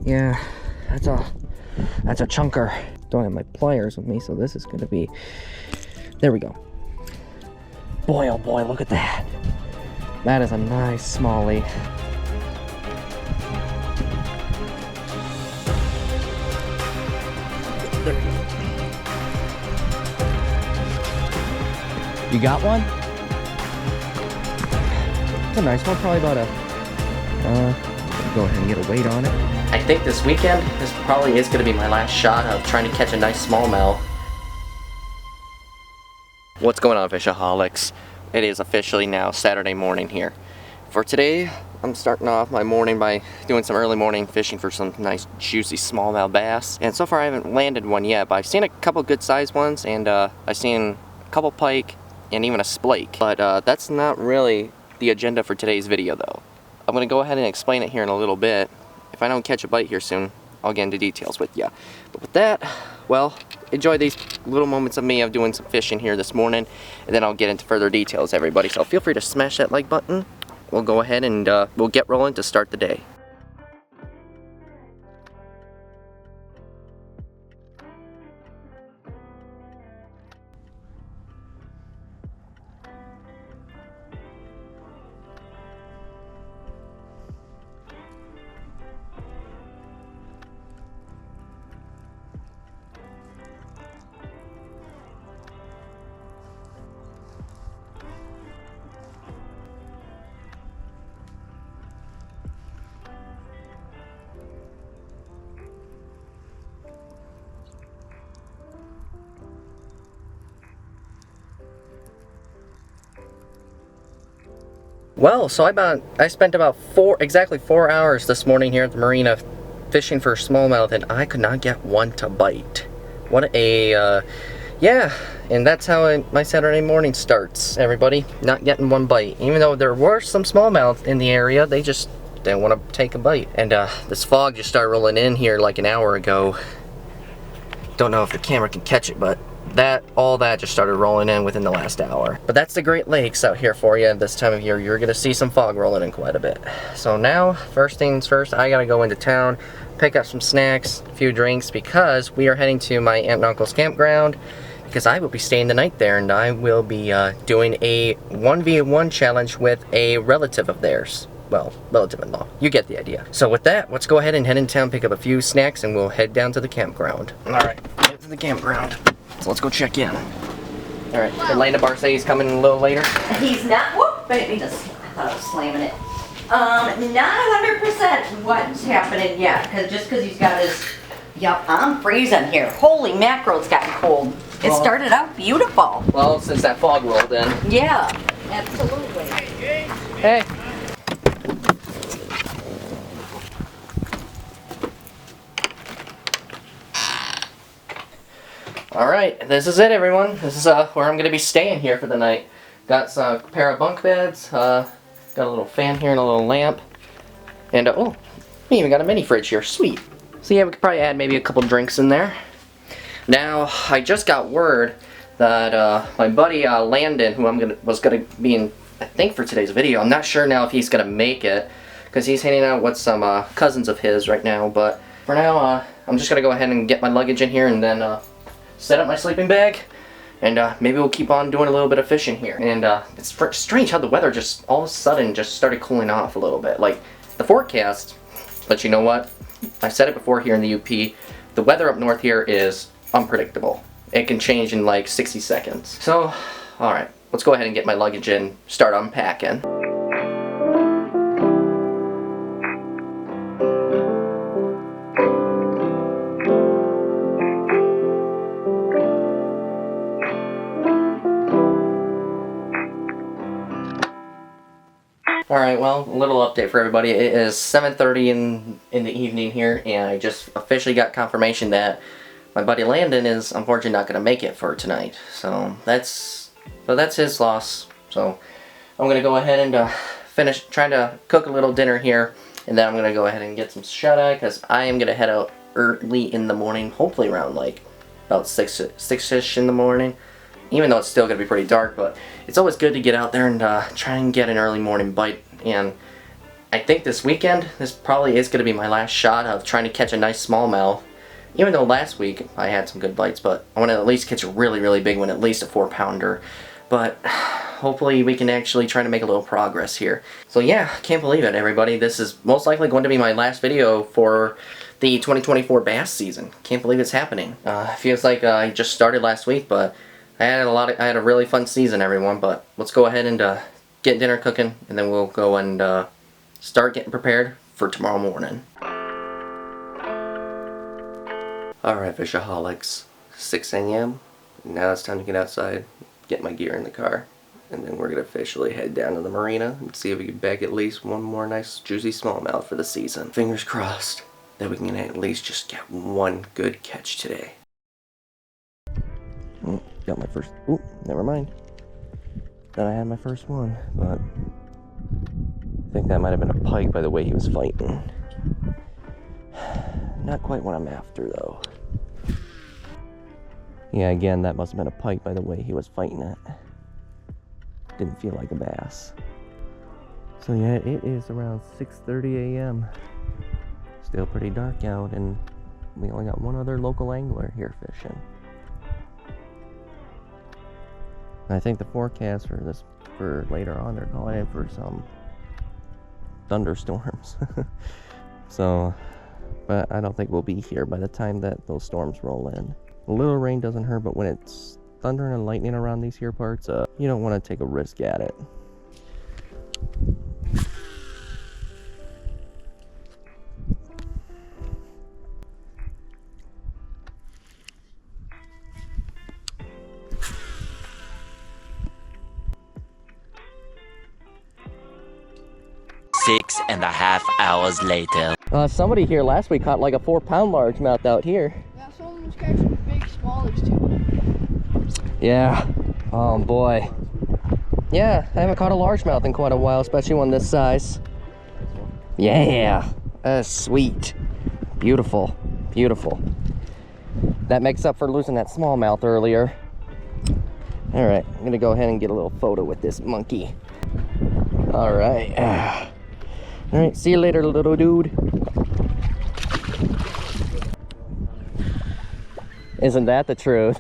Yeah, that's a chunker. Don't have my pliers with me, so this is gonna be, there we go. Boy, oh boy, look at that. That is a nice smallie. There we go. You got one? It's a nice one, probably about a, go ahead and get a weight on it. I think this weekend, this probably is going to be my last shot of trying to catch a nice smallmouth. What's going on, fishaholics? It is officially now Saturday morning here. For today, I'm starting off my morning by doing some early morning fishing for some nice juicy smallmouth bass. And so far I haven't landed one yet, but I've seen a couple good sized ones, and I've seen a couple pike and even a splake. But that's not really the agenda for today's video though. I'm going to go ahead and explain it here in a little bit. If I don't catch a bite here soon, I'll get into details with ya. But with that, well, enjoy these little moments of me of doing some fishing here this morning, and then I'll get into further details, everybody. So feel free to smash that like button. We'll go ahead and we'll get rolling to start the day. Well, so I spent about exactly 4 hours this morning here at the marina fishing for smallmouth, and I could not get one to bite. What a, yeah, and that's how my Saturday morning starts, everybody. Not getting one bite. Even though there were some smallmouth in the area, they just didn't want to take a bite. And this fog just started rolling in here like an hour ago. Don't know if the camera can catch it, but all that just started rolling in within the last hour. But that's the Great Lakes out here for you this time of year. You're gonna see some fog rolling in quite a bit. So now, first things first, I gotta go into town, pick up some snacks, a few drinks, because we are heading to my aunt and uncle's campground, because I will be staying the night there, and I will be doing a 1v1 challenge with a relative of theirs. Well, relative-in-law. You get the idea. So with that, let's go ahead and head in town, pick up a few snacks, and we'll head down to the campground. Alright, get to the campground. So let's go check in. Alright, did Landa Bar say he's coming a little later? He's not, whoop, baby, just, I thought I was slamming it. Not 100% what's happening yet, just because he's got his, yep, I'm freezing here. Holy mackerel, it's gotten cold. It started out beautiful. Well, since that fog rolled in. Yeah, absolutely. Hey. Alright, this is it, everyone. This is where I'm going to be staying here for the night. Got a pair of bunk beds, got a little fan here and a little lamp. And, oh, we even got a mini fridge here. Sweet. So yeah, we could probably add maybe a couple drinks in there. Now, I just got word that my buddy Landon, who was going to be in, I think, for today's video. I'm not sure now if he's going to make it, because he's hanging out with some cousins of his right now. But for now, I'm just going to go ahead and get my luggage in here and then set up my sleeping bag, and maybe we'll keep on doing a little bit of fishing here. And it's strange how the weather just all of a sudden just started cooling off a little bit. Like the forecast, but you know what? I said it before here in the UP, the weather up north here is unpredictable. It can change in like 60 seconds. So, alright, let's go ahead and get my luggage in, start unpacking. Alright, well, a little update for everybody. It is 7:30 in the evening here, and I just officially got confirmation that my buddy Landon is unfortunately not going to make it for tonight. So that's his loss. So I'm going to go ahead and finish trying to cook a little dinner here, and then I'm going to go ahead and get some shut-eye, because I am going to head out early in the morning, hopefully around like about 6-ish in the morning. Even though it's still going to be pretty dark, but it's always good to get out there and try and get an early morning bite. And I think this weekend, this probably is going to be my last shot of trying to catch a nice smallmouth. Even though last week I had some good bites, but I want to at least catch a really, really big one, at least a 4-pounder. But hopefully we can actually try to make a little progress here. So yeah, can't believe it, everybody. This is most likely going to be my last video for the 2024 bass season. Can't believe it's happening. Feels like I just started last week, but I had a really fun season, everyone. But let's go ahead and get dinner cooking, and then we'll go and start getting prepared for tomorrow morning. Alright, Fishaholics, 6 a.m. Now it's time to get outside, get my gear in the car, and then we're going to officially head down to the marina and see if we can bag at least one more nice juicy smallmouth for the season. Fingers crossed that we can at least just get one good catch today. Got my first, never mind. Thought I had my first one, but I think that might have been a pike by the way he was fighting. Not quite what I'm after, though. Yeah, again, that must have been a pike by the way he was fighting it. Didn't feel like a bass. So yeah, it is around 6:30 a.m. Still pretty dark out, and we only got one other local angler here fishing. And I think the forecast for later on, they're calling in for some thunderstorms. So, but I don't think we'll be here by the time that those storms roll in. A little rain doesn't hurt, but when it's thundering and lightning around these here parts, you don't want to take a risk at it. Six and a half hours later. Somebody here last week caught like a 4-pound largemouth out here. Yeah, someone was catching big smallies too. Yeah. Oh boy. Yeah, I haven't caught a largemouth in quite a while, especially one this size. Yeah. That's sweet. Beautiful. Beautiful. That makes up for losing that smallmouth earlier. Alright, I'm gonna go ahead and get a little photo with this monkey. Alright. Alright, see you later, little dude. Isn't that the truth?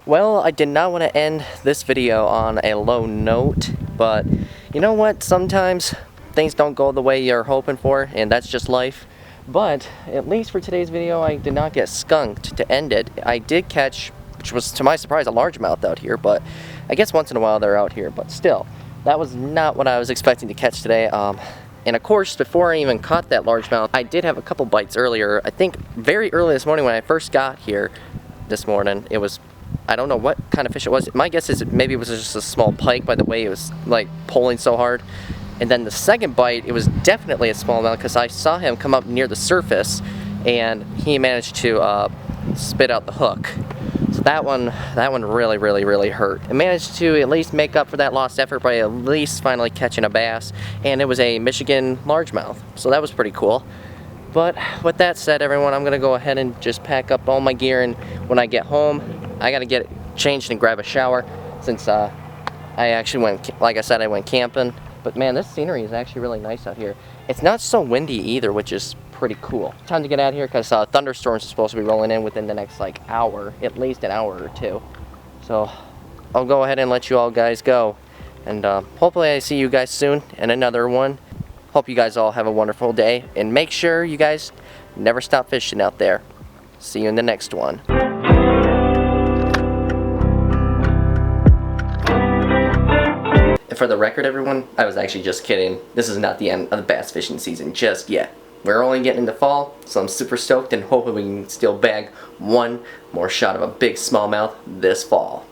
Well, I did not want to end this video on a low note, but you know what? Sometimes things don't go the way you're hoping for, and that's just life. But at least for today's video, I did not get skunked to end it. I did catch, which was to my surprise, a largemouth out here, but I guess once in a while they're out here, but still, that was not what I was expecting to catch today. And of course, before I even caught that largemouth, I did have a couple bites earlier. I think very early this morning when I first got here this morning, it was, I don't know what kind of fish it was. My guess is maybe it was just a small pike by the way it was like pulling so hard. And then the second bite, it was definitely a smallmouth because I saw him come up near the surface and he managed to spit out the hook. So that one really hurt. I managed to at least make up for that lost effort by at least finally catching a bass, and it was a Michigan largemouth. So that was pretty cool. But with that said, everyone, I'm gonna go ahead and just pack up all my gear, and when I get home, I gotta get changed and grab a shower since I actually went, like I said, I went camping. But man, this scenery is actually really nice out here. It's not so windy either, which is pretty cool. Time to get out of here because thunderstorms are supposed to be rolling in within the next like hour, at least an hour or two. So I'll go ahead and let you all guys go. And hopefully I see you guys soon in another one. Hope you guys all have a wonderful day. And make sure you guys never stop fishing out there. See you in the next one. For the record, everyone, I was actually just kidding. This is not the end of the bass fishing season just yet. We're only getting into fall, so I'm super stoked and hoping we can still bag one more shot of a big smallmouth this fall.